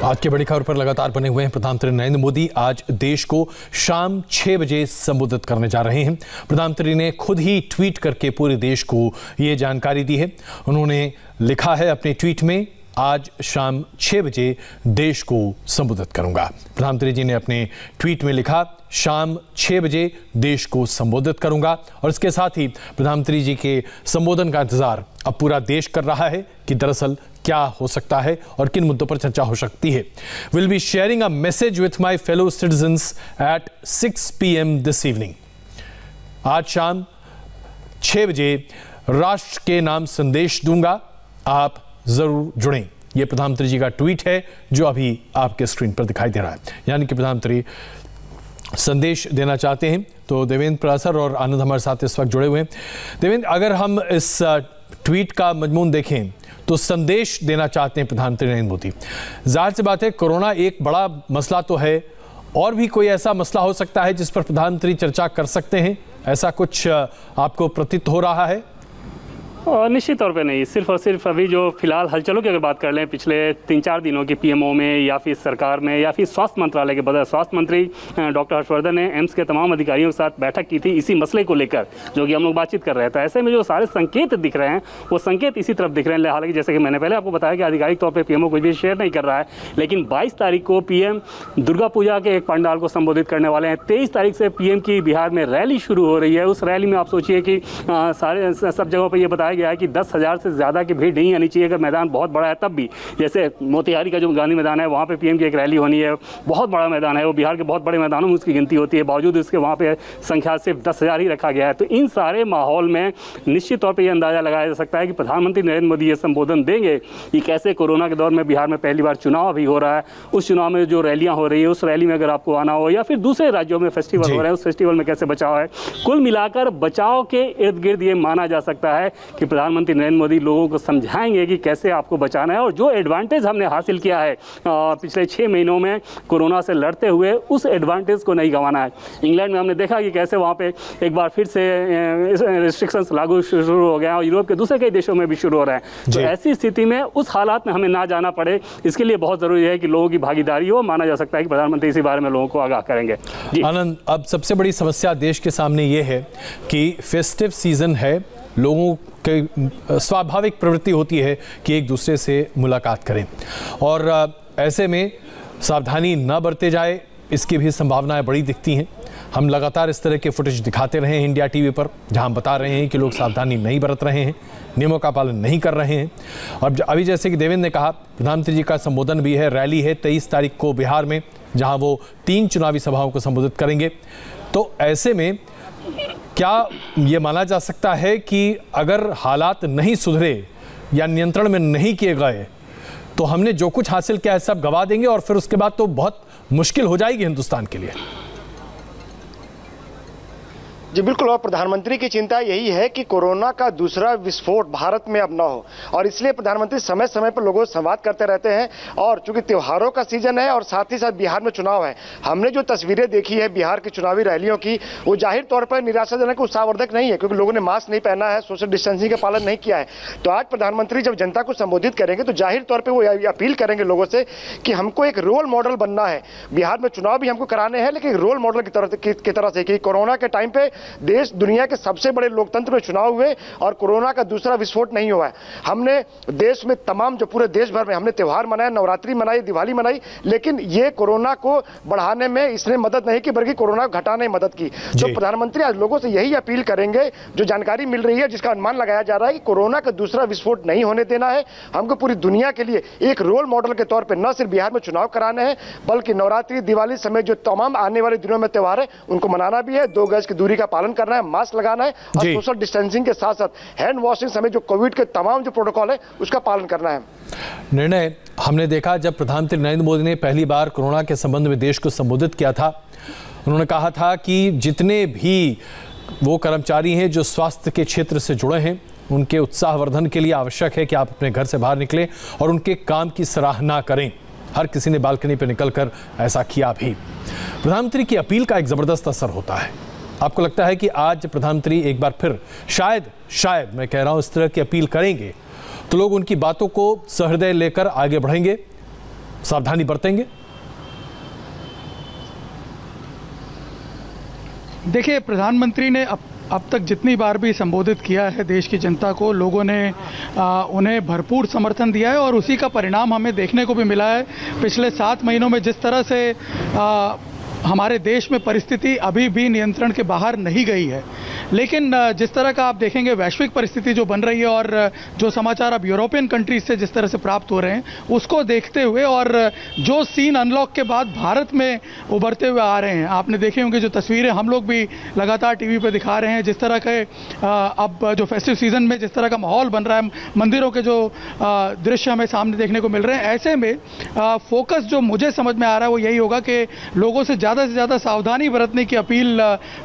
आज की बड़ी खबर पर लगातार बने हुए हैं। प्रधानमंत्री नरेंद्र मोदी आज देश को शाम 6 बजे संबोधित करने जा रहे हैं। प्रधानमंत्री ने खुद ही ट्वीट करके पूरे देश को ये जानकारी दी है। उन्होंने लिखा है अपने ट्वीट में, आज शाम 6 बजे देश को संबोधित करूंगा। प्रधानमंत्री जी ने अपने ट्वीट में लिखा, शाम 6 बजे देश को संबोधित करूंगा। और इसके साथ ही प्रधानमंत्री जी के संबोधन का इंतजार अब पूरा देश कर रहा है कि दरअसल क्या हो सकता है और किन मुद्दों पर चर्चा हो सकती है। Will be sharing a message with my fellow citizens at 6 PM this evening. आज शाम 6 बजे राष्ट्र के नाम संदेश दूंगा, आप जरूर जुड़ें। यह प्रधानमंत्री जी का ट्वीट है जो अभी आपके स्क्रीन पर दिखाई दे रहा है। यानी कि प्रधानमंत्री संदेश देना चाहते हैं। तो देवेंद्र प्रासर और आनंद हमारे साथ इस वक्त जुड़े हुए हैं। देवेंद्र, अगर हम इस ट्वीट का मजमून देखें तो संदेश देना चाहते हैं प्रधानमंत्री नरेंद्र मोदी। जाहिर सी बात है, कोरोना एक बड़ा मसला तो है, और भी कोई ऐसा मसला हो सकता है जिस पर प्रधानमंत्री चर्चा कर सकते हैं, ऐसा कुछ आपको प्रतीत हो रहा है? निश्चित तौर पे नहीं, सिर्फ और सिर्फ अभी जो फिलहाल हलचलों की अगर बात कर लें पिछले 3-4 दिनों की पीएमओ में या फिर सरकार में या फिर स्वास्थ्य मंत्रालय के बदले स्वास्थ्य मंत्री डॉक्टर हर्षवर्धन ने एम्स के तमाम अधिकारियों के साथ बैठक की थी इसी मसले को लेकर, जो कि हम लोग बातचीत कर रहे थे। ऐसे में जो सारे संकेत दिख रहे हैं वो संकेत इसी तरफ दिख रहे हैं। हालांकि जैसे कि मैंने पहले आपको बताया कि आधिकारिक तौर पर पीएमओ कुछ भी शेयर नहीं कर रहा है, लेकिन 22 तारीख को पीएम दुर्गा पूजा के एक पंडाल को संबोधित करने वाले हैं। 23 तारीख से पीएम की बिहार में रैली शुरू हो रही है। उस रैली में आप सोचिए कि सारे सब जगहों पर यह बताया गया है कि 10,000 से ज़्यादा की भीड़ नहीं आनी चाहिए। अगर मैदान बहुत बड़ा है तब भी, जैसे मोतिहारी का जो गांधी मैदान है वहाँ पे पीएम की एक रैली होनी है, बहुत बड़ा मैदान है, वो बिहार के बहुत बड़े मैदानों में उसकी गिनती होती है, बावजूद इसके वहाँ पे संख्या सिर्फ 10,000 ही रखा गया है। तो इन सारे माहौल में निश्चित तौर पर यह अंदाज़ा लगाया जा सकता है कि प्रधानमंत्री नरेंद्र मोदी ये संबोधन देंगे कि कैसे कोरोना के दौर में बिहार में पहली बार चुनाव भी हो रहा है, उस चुनाव में जो रैलियाँ हो रही है उस रैली में अगर आपको आना हो, या फिर दूसरे राज्यों में फेस्टिवल हो रहे हैं उस फेस्टिवल में कैसे बचाव है। कुल मिलाकर बचाव के इर्द गिर्द ये माना जा सकता है कि प्रधानमंत्री नरेंद्र मोदी लोगों को समझाएंगे कि कैसे आपको बचाना है। और जो एडवांटेज हमने हासिल किया है पिछले 6 महीनों में कोरोना से लड़ते हुए, उस एडवांटेज को नहीं गंवाना है। इंग्लैंड में हमने देखा कि कैसे वहाँ पे एक बार फिर से रिस्ट्रिक्शंस लागू शुरू हो गए हैं और यूरोप के दूसरे कई देशों में भी शुरू हो रहे हैं। तो ऐसी स्थिति में उस हालात में हमें ना जाना पड़े, इसके लिए बहुत ज़रूरी है कि लोगों की भागीदारी हो। माना जा सकता है कि प्रधानमंत्री इसी बारे में लोगों को आगाह करेंगे। आनंद, अब सबसे बड़ी समस्या देश के सामने ये है कि फेस्टिव सीजन है, लोगों की स्वाभाविक प्रवृत्ति होती है कि एक दूसरे से मुलाकात करें, और ऐसे में सावधानी न बरते जाए इसकी भी संभावनाएं बड़ी दिखती हैं। हम लगातार इस तरह के फुटेज दिखाते रहे हैं इंडिया टीवी पर, जहां हम बता रहे हैं कि लोग सावधानी नहीं बरत रहे हैं, नियमों का पालन नहीं कर रहे हैं। और अभी जैसे कि देवेंद्र ने कहा, प्रधानमंत्री जी का संबोधन भी है, रैली है 23 तारीख को बिहार में, जहाँ वो 3 चुनावी सभाओं को संबोधित करेंगे। तो ऐसे में क्या ये माना जा सकता है कि अगर हालात नहीं सुधरे या नियंत्रण में नहीं किए गए तो हमने जो कुछ हासिल किया है सब गवा देंगे और फिर उसके बाद तो बहुत मुश्किल हो जाएगी हिंदुस्तान के लिए? जी बिल्कुल, और प्रधानमंत्री की चिंता यही है कि कोरोना का दूसरा विस्फोट भारत में अब न हो, और इसलिए प्रधानमंत्री समय समय पर लोगों से संवाद करते रहते हैं। और चूंकि त्योहारों का सीजन है और साथ ही साथ बिहार में चुनाव है, हमने जो तस्वीरें देखी है बिहार की चुनावी रैलियों की, वो जाहिर तौर पर निराशाजनक, उत्साहवर्धक नहीं है, क्योंकि लोगों ने मास्क नहीं पहना है, सोशल डिस्टेंसिंग का पालन नहीं किया है। तो आज प्रधानमंत्री जब जनता को संबोधित करेंगे तो जाहिर तौर पर वो अपील करेंगे लोगों से कि हमको एक रोल मॉडल बनना है। बिहार में चुनाव भी हमको कराने हैं, लेकिन एक रोल मॉडल की तरह से कि कोरोना के टाइम पे देश दुनिया के सबसे बड़े लोकतंत्र में चुनाव हुए और कोरोना का दूसरा विस्फोट नहीं हुआ है। हमने देश में तमाम, जो पूरे देश भर में हमने त्यौहार मनाए, नवरात्रि मनाई, दिवाली मनाई, लेकिन ये कोरोना को बढ़ाने में इसने मदद नहीं की, बल्कि कोरोना को घटाने में मदद की। तो प्रधानमंत्री आज लोगों से यही अपील करेंगे, जो जानकारी मिल रही है, जिसका अनुमान लगाया जा रहा है कि कोरोना का दूसरा विस्फोट नहीं होने देना है। हमको पूरी दुनिया के लिए एक रोल मॉडल के तौर पर न सिर्फ बिहार में चुनाव कराने हैं, बल्कि नवरात्रि, दिवाली समेत जो तमाम आने वाले दिनों में त्यौहार है उनको मनाना भी है। 2 गज की दूरी का पालन करना है, मास्क लगाना है और सोशल डिस्टेंसिंग के साथ साथ हैंड वॉशिंग समेत जो कोविड के तमाम जो प्रोटोकॉल है उसका पालन करना है। निर्णय हमने देखा जब प्रधानमंत्री नरेंद्र मोदी ने पहली बार कोरोना के संबंध में देश को संबोधित किया था, उन्होंने कहा था कि जितने भी वो कर्मचारी हैं जो स्वास्थ्य के क्षेत्र से जुड़े हैं, उनके उत्साहवर्धन के लिए आवश्यक है कि आप अपने घर से बाहर निकलें और उनके काम की सराहना करें। हर किसी ने बालकनी पर निकलकर ऐसा किया भी। प्रधानमंत्री की अपील का एक जबरदस्त असर होता है। आपको लगता है कि आज प्रधानमंत्री एक बार फिर शायद मैं कह रहा हूं इस तरह की अपील करेंगे तो लोग उनकी बातों को सहृदय लेकर आगे बढ़ेंगे? सावधानी बरतेंगे? देखिए, प्रधानमंत्री ने अब तक जितनी बार भी संबोधित किया है देश की जनता को, लोगों ने उन्हें भरपूर समर्थन दिया है और उसी का परिणाम हमें देखने को भी मिला है। पिछले 7 महीनों में जिस तरह से हमारे देश में परिस्थिति अभी भी नियंत्रण के बाहर नहीं गई है, लेकिन जिस तरह का आप देखेंगे वैश्विक परिस्थिति जो बन रही है और जो समाचार अब यूरोपियन कंट्रीज से जिस तरह से प्राप्त हो रहे हैं, उसको देखते हुए और जो सीन अनलॉक के बाद भारत में उभरते हुए आ रहे हैं, आपने देखे होंगे जो तस्वीरें हम लोग भी लगातार टीवी पे दिखा रहे हैं, जिस तरह के अब जो फेस्टिव सीजन में जिस तरह का माहौल बन रहा है, मंदिरों के जो दृश्य हमें सामने देखने को मिल रहे हैं, ऐसे में फोकस जो मुझे समझ में आ रहा है वो यही होगा कि लोगों से ज़्यादा सावधानी बरतने की अपील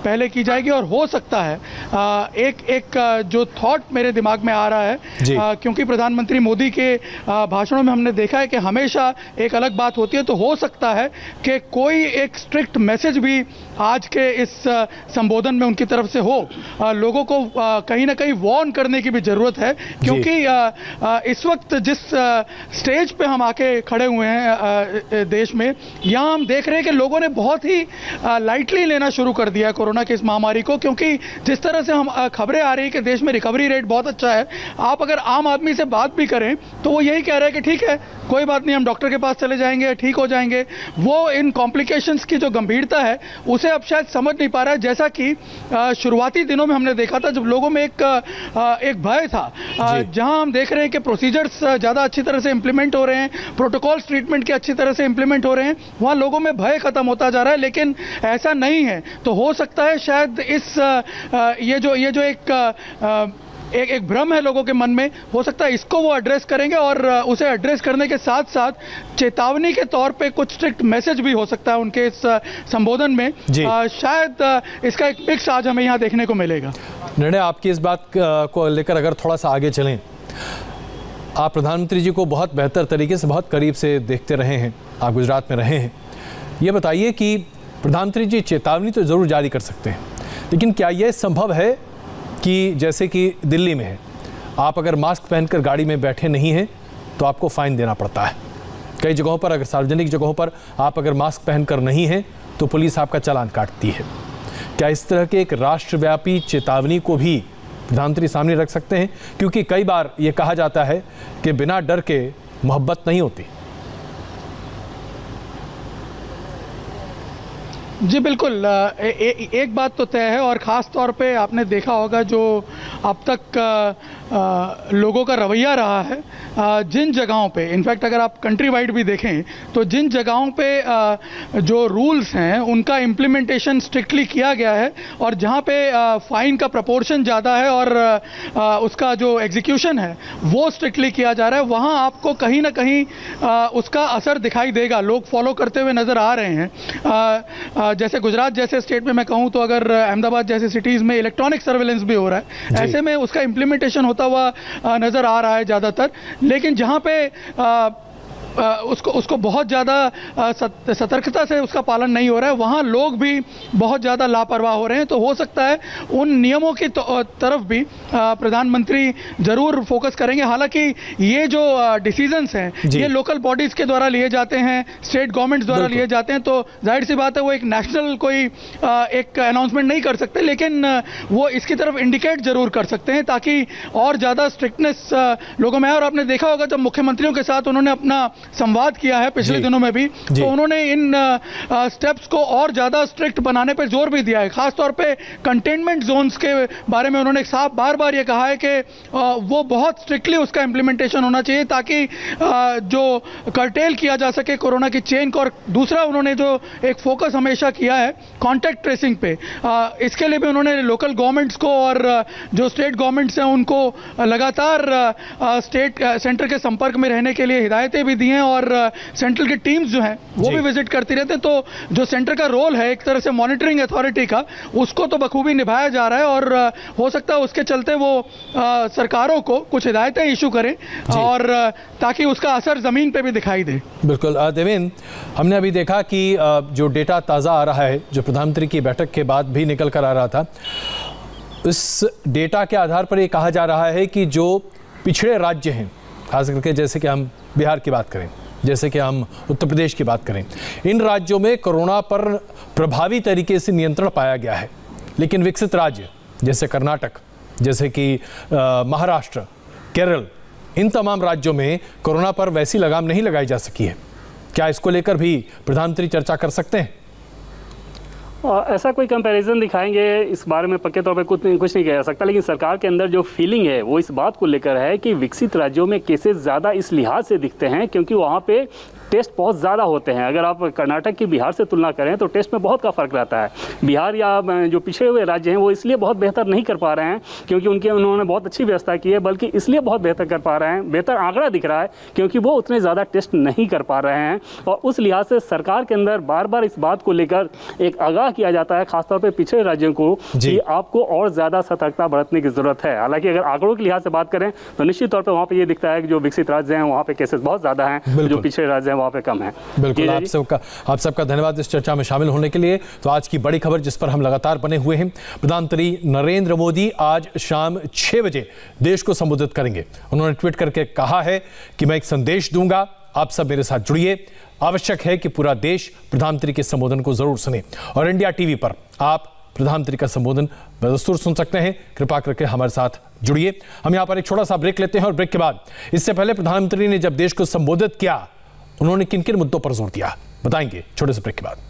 पहले की जाएगी। और हो सकता है एक जो थॉट मेरे दिमाग में आ रहा है, क्योंकि प्रधानमंत्री मोदी के भाषणों में हमने देखा है कि हमेशा एक अलग बात होती है, तो हो सकता है कि कोई एक स्ट्रिक्ट मैसेज भी आज के इस संबोधन में उनकी तरफ से हो। लोगों को कहीं ना कहीं वार्न करने की भी जरूरत है, क्योंकि इस वक्त जिस स्टेज पे हम आके खड़े हुए हैं देश में, यहाँ हम देख रहे हैं कि लोगों ने बहुत ही लाइटली लेना शुरू कर दिया है कोरोना की इस महामारी को, क्योंकि जिस तरह से हम खबरें आ रही है कि देश में रिकवरी रेट बहुत अच्छा है। आप अगर आम आदमी से बात भी करें तो वो यही कह रहा है कि ठीक है, कोई बात नहीं, हम डॉक्टर के पास चले जाएंगे, ठीक हो जाएंगे। वो इन कॉम्प्लिकेशंस की जो गंभीरता है उसे अब शायद समझ नहीं पा रहा है, जैसा कि शुरुआती दिनों में हमने देखा था जब लोगों में एक भय था। जहां हम देख रहे हैं कि प्रोसीजर्स ज़्यादा अच्छी तरह से इंप्लीमेंट हो रहे हैं, प्रोटोकॉल्स ट्रीटमेंट के अच्छी तरह से इंप्लीमेंट हो रहे हैं, वहां लोगों में भय खत्म होता जा रहा है, लेकिन ऐसा नहीं है। तो हो सकता है शायद इस ये जो एक भ्रम है लोगों के मन में, हो सकता है इसको वो एड्रेस करेंगे और उसे एड्रेस करने के साथ साथ चेतावनी के तौर पे कुछ स्ट्रिक्ट मैसेज भी हो सकता है उनके इस संबोधन में। शायद इसका एक मिक्स आज हमें यहाँ देखने को मिलेगा। निर्णय, आपकी इस बात को लेकर अगर थोड़ा सा आगे चलें, आप प्रधानमंत्री जी को बहुत बेहतर तरीके से, बहुत करीब से देखते रहे हैं, आप गुजरात में रहे हैं, ये बताइए कि प्रधानमंत्री जी चेतावनी तो ज़रूर जारी कर सकते हैं, लेकिन क्या यह संभव है कि जैसे कि दिल्ली में है, आप अगर मास्क पहनकर गाड़ी में बैठे नहीं हैं तो आपको फ़ाइन देना पड़ता है। कई जगहों पर, अगर सार्वजनिक जगहों पर आप अगर मास्क पहनकर नहीं हैं तो पुलिस आपका चालान काटती है। क्या इस तरह के एक राष्ट्रव्यापी चेतावनी को भी प्रधानमंत्री सामने रख सकते हैं? क्योंकि कई बार ये कहा जाता है कि बिना डर के मोहब्बत नहीं होती। जी बिल्कुल, एक बात तो तय है और ख़ास तौर पे आपने देखा होगा जो अब तक लोगों का रवैया रहा है, जिन जगहों पे, इनफैक्ट अगर आप कंट्री वाइड भी देखें तो जिन जगहों पे जो रूल्स हैं उनका इम्प्लीमेंटेशन स्ट्रिक्टली किया गया है और जहाँ पे फाइन का प्रपोर्शन ज़्यादा है और उसका जो एग्जीक्यूशन है वो स्ट्रिक्टली किया जा रहा है, वहाँ आपको कहीं ना कहीं उसका असर दिखाई देगा, लोग फॉलो करते हुए नज़र आ रहे हैं। जैसे गुजरात जैसे स्टेट में मैं कहूँ तो अगर अहमदाबाद जैसे सिटीज़ में इलेक्ट्रॉनिक सर्वेलेंस भी हो रहा है, ऐसे में उसका इम्प्लीमेंटेशन होता हुआ नज़र आ रहा है ज़्यादातर। लेकिन जहाँ पे उसको बहुत ज़्यादा सतर्कता से उसका पालन नहीं हो रहा है, वहाँ लोग भी बहुत ज़्यादा लापरवाह हो रहे हैं। तो हो सकता है उन नियमों की तरफ भी प्रधानमंत्री ज़रूर फोकस करेंगे। हालांकि ये जो डिसीजंस हैं ये लोकल बॉडीज़ के द्वारा लिए जाते हैं, स्टेट गवर्नमेंट्स द्वारा लिए जाते हैं, तो जाहिर सी बात है वो एक नेशनल कोई एक अनाउंसमेंट नहीं कर सकते, लेकिन वो इसकी तरफ इंडिकेट ज़रूर कर सकते हैं ताकि और ज़्यादा स्ट्रिक्टनेस लोगों में आए। और आपने देखा होगा जब मुख्यमंत्रियों के साथ उन्होंने अपना संवाद किया है पिछले दिनों में भी, तो उन्होंने इन स्टेप्स को और ज्यादा स्ट्रिक्ट बनाने पर जोर भी दिया है। खासतौर पे कंटेनमेंट जोन्स के बारे में उन्होंने साफ बार-बार ये कहा है कि वो बहुत स्ट्रिक्टली उसका इंप्लीमेंटेशन होना चाहिए ताकि जो कर्टेल किया जा सके कोरोना की चेन को। और दूसरा उन्होंने जो एक फोकस हमेशा किया है कॉन्टैक्ट ट्रेसिंग पे, इसके लिए भी उन्होंने लोकल गवर्नमेंट्स को और जो स्टेट गवर्नमेंट्स हैं उनको लगातार सेंटर के संपर्क में रहने के लिए हिदायतें भी दी हैं और सेंट्रल की टीम्स जो हैं वो भी विजिट करती रहते हैं। तो जो सेंटर का रोल है एक तरह से मॉनिटरिंग अथॉरिटी का, उसको तो बखूबी निभाया जा रहा है और हो सकता है उसके चलते वो सरकारों को कुछ हिदायतें इशू करें और ताकि उसका असर जमीन पे भी दिखाई दे। बिल्कुल देवेंद्र, हमने अभी देखा कि जो डेटा ताज़ा आ रहा है, जो प्रधानमंत्री की बैठक के बाद भी निकल कर आ रहा था, इस डेटा के आधार पर ये कहा जा रहा है कि जो पिछड़े राज्य हैं, खास करके जैसे कि हम बिहार की बात करें, जैसे कि हम उत्तर प्रदेश की बात करें, इन राज्यों में कोरोना पर प्रभावी तरीके से नियंत्रण पाया गया है, लेकिन विकसित राज्य जैसे कर्नाटक, जैसे कि महाराष्ट्र, केरल, इन तमाम राज्यों में कोरोना पर वैसी लगाम नहीं लगाई जा सकी है। क्या इसको लेकर भी प्रधानमंत्री चर्चा कर सकते हैं? ऐसा कोई कंपैरिजन दिखाएंगे इस बारे में पक्के तौर पे कुछ नहीं किया जा सकता, लेकिन सरकार के अंदर जो फीलिंग है वो इस बात को लेकर है कि विकसित राज्यों में केसेस ज़्यादा इस लिहाज से दिखते हैं क्योंकि वहाँ पे टेस्ट बहुत ज़्यादा होते हैं। अगर आप कर्नाटक की बिहार से तुलना करें तो टेस्ट में बहुत का फ़र्क रहता है। बिहार या जो पिछड़े हुए राज्य हैं वो इसलिए बहुत बेहतर नहीं कर पा रहे हैं क्योंकि उन्होंने बहुत अच्छी व्यवस्था की है, बल्कि इसलिए बहुत बेहतर कर पा रहे हैं, बेहतर आंकड़ा दिख रहा है क्योंकि वो उतने ज़्यादा टेस्ट नहीं कर पा रहे हैं। और उस लिहाज से सरकार के अंदर बार बार इस बात को लेकर एक आगाह किया जाता है, खासतौर पर पिछड़े राज्यों को, कि आपको और ज़्यादा सतर्कता बरतने की ज़रूरत है। हालांकि अगर आंकड़ों के लिहाज से बात करें तो निश्चित तौर पर वहाँ पर ये दिखता है कि जो विकसित राज्य हैं वहाँ पर केसेस बहुत ज़्यादा हैं, जो पिछड़े राज्य हैं वहाँ पर कम है। बिल्कुल, आप सबका धन्यवाद इस चर्चा में शामिल होने के लिए। तो आज की बड़ी खबर जिस पर हम लगातार बने हुए हैं, प्रधानमंत्री नरेंद्र मोदी आज शाम 6 बजे देश को संबोधित करेंगे। उन्होंने ट्वीट करके कहा है कि मैं एक संदेश दूंगा, आप सब मेरे साथ जुड़िए। आवश्यक है कि पूरा देश प्रधानमंत्री के संबोधन को जरूर सुने और इंडिया टीवी पर आप प्रधानमंत्री का संबोधन बदस्तूर सुन सकते हैं। कृपा करके हमारे साथ जुड़िए। हम यहाँ पर एक छोटा सा ब्रेक लेते हैं और ब्रेक के बाद, इससे पहले प्रधानमंत्री ने जब देश को संबोधित किया उन्होंने किन किन मुद्दों पर जोर दिया, बताएंगे छोटे से ब्रेक के बाद।